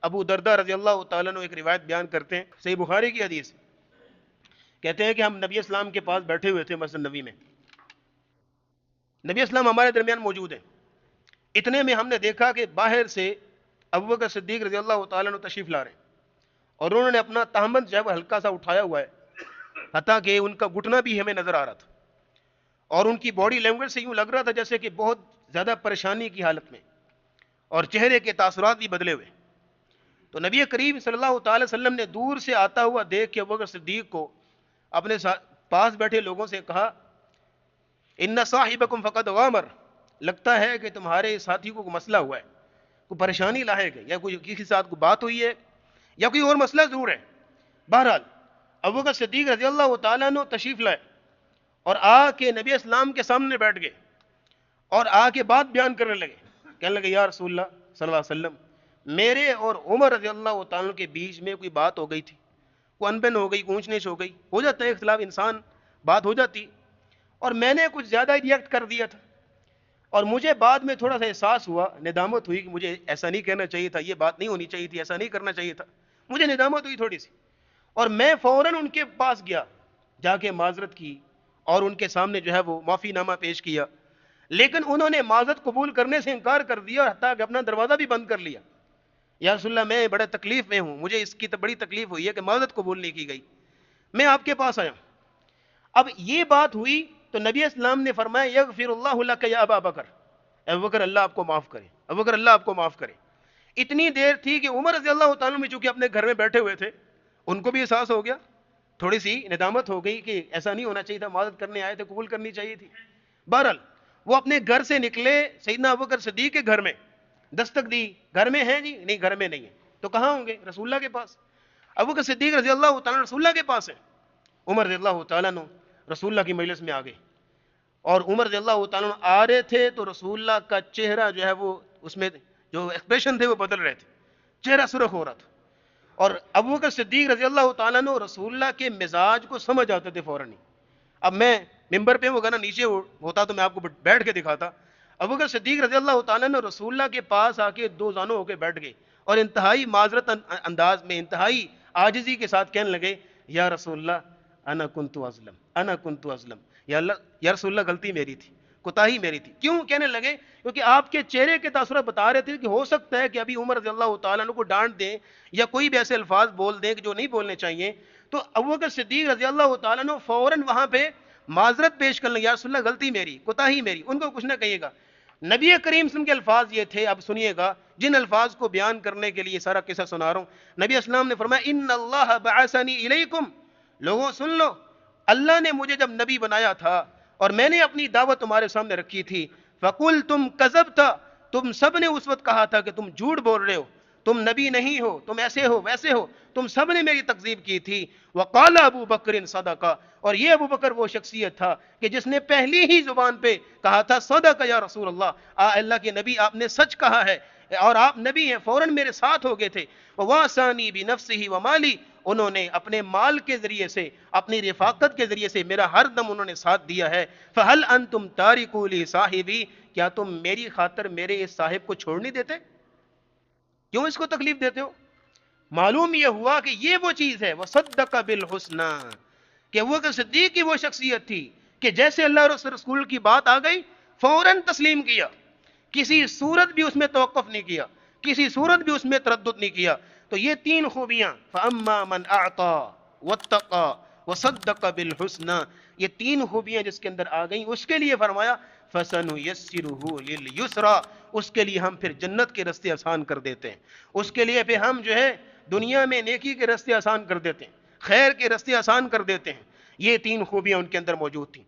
ابو دردہ رضی اللہ تعالیٰ عنہ ایک روایت بیان کرتے ہیں، صحیح بخاری کی حدیث، کہتے ہیں کہ ہم نبی اسلام کے پاس بیٹھے ہوئے تھے مسجد نبی میں، نبی اسلام ہمارے درمیان موجود ہیں، اتنے میں ہم نے دیکھا کہ باہر سے ابوبکر صدیق رضی اللہ تعالیٰ عنہ تشریف لا رہے ہیں، اور انہوں نے اپنا تہمد جو ہے وہ ہلکا سا اٹھایا ہوا ہے، حتیٰ کہ ان کا گھٹنا بھی ہمیں نظر آ رہا تھا، اور ان کی باڈی لینگویج سے یوں لگ رہا تھا جیسے کہ بہت زیادہ پریشانی کی حالت میں، اور چہرے کے تاثرات بھی بدلے ہوئے۔ تو نبی کریم صلی اللہ تعالی وسلم نے دور سے آتا ہوا دیکھ کے ابوبکر صدیق کو اپنے پاس بیٹھے لوگوں سے کہا، ان صاحبکم فقد غامر، لگتا ہے کہ تمہارے ساتھی کو کوئی مسئلہ ہوا ہے، کوئی پریشانی لاحق ہے، یا کوئی کسی کے ساتھ کوئی بات ہوئی ہے، یا کوئی اور مسئلہ ضرور ہے۔ بہرحال ابوبکر صدیق رضی اللہ تعالیٰ عنہ تشریف لائے اور آ کے نبی اسلام کے سامنے بیٹھ گئے، اور آ کے بات بیان کرنے لگے، کہنے لگے یا رسول اللہ صلی اللہ علیہ وسلم، میرے اور عمر رضی اللہ تعالیٰ عنہ کے بیچ میں کوئی بات ہو گئی تھی، کوئی انبن ہو گئی، کوئی اونچ نیچ ہو گئی، ہو جاتا ہے اختلاف، انسان بات ہو جاتی، اور میں نے کچھ زیادہ ریئیکٹ کر دیا تھا، اور مجھے بعد میں تھوڑا سا احساس ہوا، ندامت ہوئی کہ مجھے ایسا نہیں کہنا چاہیے تھا، یہ بات نہیں ہونی چاہیے تھی، ایسا نہیں کرنا چاہیے تھا، مجھے ندامت ہوئی تھوڑی سی، اور میں فوراً ان کے پاس گیا، جا کے معذرت کی اور ان کے سامنے جو ہے وہ معافی نامہ پیش کیا، لیکن انہوں نے معذرت قبول کرنے سے انکار کر دیا، اور حتیٰ کہ اپنا دروازہ بھی بند کر لیا۔ یا رسول اللہ میں بڑا تکلیف میں ہوں، مجھے اس کی بڑی تکلیف ہوئی ہے کہ معذرت قبول نہیں کی گئی، میں آپ کے پاس آیا ہوں۔ اب یہ بات ہوئی تو نبی اسلام نے فرمایا یغفر اللہ لک یا ابا بکر، ابو بکر اللہ آپ کو معاف کرے، ابو بکر اللہ آپ کو معاف کرے۔ اتنی دیر تھی کہ عمر رضی اللہ تعالیٰ عنہ چونکہ اپنے گھر میں بیٹھے ہوئے تھے، ان کو بھی احساس ہو گیا، تھوڑی سی ندامت ہو گئی کہ ایسا نہیں ہونا چاہیے تھا، معذرت کرنے آئے تھے، قبول کرنی چاہیے تھی۔ بہرحال وہ اپنے گھر سے نکلے، سیدنا ابوبکر صدیق کے گھر میں دستک دی، گھر میں ہیں جی؟ نہیں گھر میں نہیں ہے، تو کہاں ہوں گے؟ رسول اللہ کے پاس۔ ابوبکر صدیق رضی اللہ تعالیٰ رسول اللہ کے پاس ہے، عمر رضی اللہ تعالیٰ عنہ رسول اللہ کی مجلس میں آ گئے، اور عمر رضی اللہ تعالیٰ عنہ آ رہے تھے تو رسول اللہ کا چہرہ جو ہے وہ اس میں جو ایکسپریشن تھے وہ بدل رہے تھے، چہرہ سرخ ہو رہا تھا، اور ابوبکر صدیق رضی اللہ تعالیٰ عنہ رسول اللہ کے مزاج کو سمجھ آتے تھے فوراً ہی۔ اب میں ممبر پہ وہ گانا نیچے ہوتا تو میں آپ کو بیٹھ کے دکھاتا۔ ابوبکر صدیق رضی اللہ تعالیٰ عنہ رسول اللہ کے پاس آ کے دو زانوں ہو کے بیٹھ گئے، اور انتہائی معذرت انداز میں، انتہائی عاجزی کے ساتھ کہنے لگے یا رسول اللہ انا کنت ازلم، انا کنت ازلم، یا اللہ یا رسول اللہ غلطی میری تھی، کوتاہی میری تھی۔ کیوں کہنے لگے؟ کیونکہ آپ کے چہرے کے تاثرات بتا رہے تھے کہ ہو سکتا ہے کہ ابھی عمر رضی اللہ تعالیٰ عنہ کو ڈانٹ دیں یا کوئی بھی ایسے الفاظ بول دیں کہ جو نہیں بولنے چاہیے، تو ابوبکر صدیق رضی اللہ تعالیٰ عنہ فوراً وہاں پہ معذرت پیش کرنے لگے، یا رسول اللہ غلطی میری، کوتاہی میری، ان کو کچھ نہ کہیے گا۔ نبی کریم صلی اللہ علیہ وسلم کے الفاظ یہ تھے، اب سنیے گا جن الفاظ کو بیان کرنے کے لیے سارا قصہ سنا رہا ہوں۔ نبی اسلام نے فرمایا ان اللہ بعثنی الیکم، لوگوں سن لو، اللہ نے مجھے جب نبی بنایا تھا اور میں نے اپنی دعوت تمہارے سامنے رکھی تھی، فقلتم کذبت، تم سب نے اس وقت کہا تھا کہ تم جھوٹ بول رہے ہو، تم نبی نہیں ہو، تم ایسے ہو ویسے ہو، تم سب نے میری تکذیب کی تھی۔ وقال ابو بکر صدقہ، اور یہ ابو بکر وہ شخصیت تھا کہ جس نے پہلی ہی زبان پہ کہا تھا صدق یا رسول اللہ، اللہ کے نبی آپ نے سچ کہا ہے اور آپ نبی ہیں، فوراً میرے ساتھ ہو گئے تھے۔ وَوَاسَانِي بِنَفْسِهِ وَمَالِي، انہوں نے اپنے مال کے ذریعے سے، اپنی رفاقت کے ذریعے سے میرا ہر دم انہوں نے ساتھ دیا ہے۔ فَهَلْ أَنْتُمْ تَارِكُوا لِي صَاحِبِي، کیا تم میری خاطر میرے اس صاحب کو چھوڑ نہیں دیتے؟ کیوں اس کو تکلیف دیتے ہو؟ معلوم یہ ہوا کہ یہ وہ چیز ہے وَصَدَّقَ بِالْحُسْنَى، کہ وہ صدیق کی وہ شخصیت تھی کہ جیسے اللہ رسول کی بات آ گئی فوراً تسلیم کیا، کسی صورت بھی اس میں توقف نہیں کیا، کسی صورت بھی اس میں تردد نہیں کیا۔ تو یہ تین خوبیاں، فَأَمَّا مَنْ أَعْطَى وَاتَّقَى وَصَدَّقَ بِالْحُسْنَى، یہ تین خوبیاں جس کے اندر آ گئیں، اس کے لیے فرمایا فَسَنُيَسِّرُهُ لِلْيُسْرَى، اس کے لیے ہم پھر جنت کے راستے آسان کر دیتے ہیں، اس کے لیے پھر ہم جو ہے دنیا میں نیکی کے راستے آسان کر دیتے ہیں، خیر کے راستے آسان کر دیتے ہیں۔ یہ تین خوبیاں ان کے اندر موجود تھیں۔